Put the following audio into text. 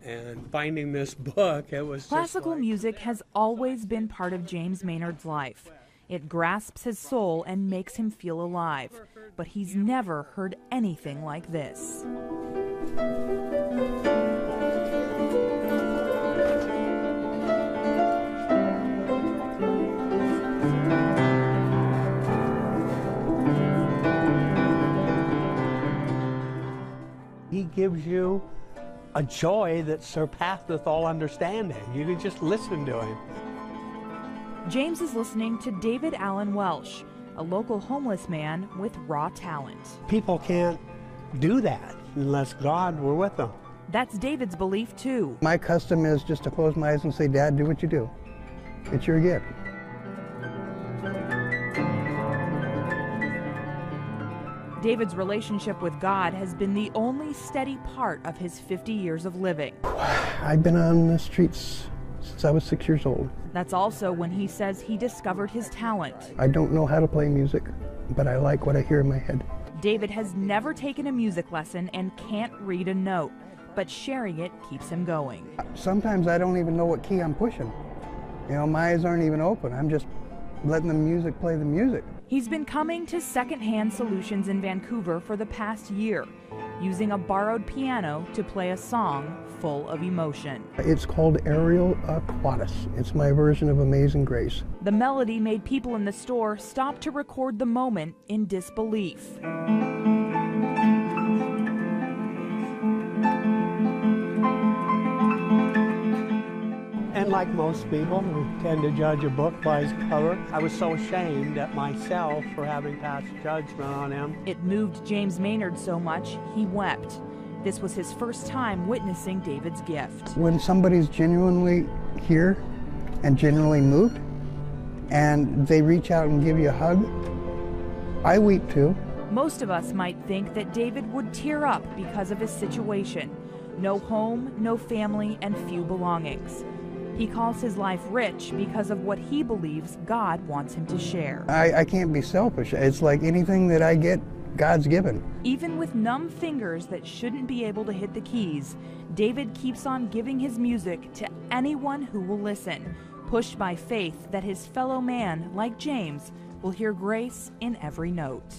And finding this book, it was Classical music has always been part of James Maynard's life. It grasps his soul and makes him feel alive. But he's never heard anything like this. He gives you a joy that surpasseth all understanding. You can just listen to him. James is listening to David Allen Welsh, a local homeless man with raw talent. People can't do that unless God were with them. That's David's belief, too. My custom is just to close my eyes and say, Dad, do what you do. It's your gift. David's relationship with God has been the only steady part of his 50 years of living. I've been on the streets since I was 6 years old. That's also when he says he discovered his talent. I don't know how to play music, but I like what I hear in my head. David has never taken a music lesson and can't read a note, but sharing it keeps him going. Sometimes I don't even know what key I'm pushing. You know, my eyes aren't even open. I'm just letting the music play the music. He's been coming to Secondhand Solutions in Vancouver for the past year, using a borrowed piano to play a song full of emotion. It's called Aerial Aquatus. It's my version of Amazing Grace. The melody made people in the store stop to record the moment in disbelief. And like most people who tend to judge a book by its cover, I was so ashamed at myself for having passed judgment on him. It moved James Maynard so much, he wept. This was his first time witnessing David's gift. When somebody's genuinely here and genuinely moved, and they reach out and give you a hug, I weep too. Most of us might think that David would tear up because of his situation. No home, no family, and few belongings. He calls his life rich because of what he believes God wants him to share. I can't be selfish. It's like anything that I get, God's given. Even with numb fingers that shouldn't be able to hit the keys, David keeps on giving his music to anyone who will listen, pushed by faith that his fellow man, like James, will hear grace in every note.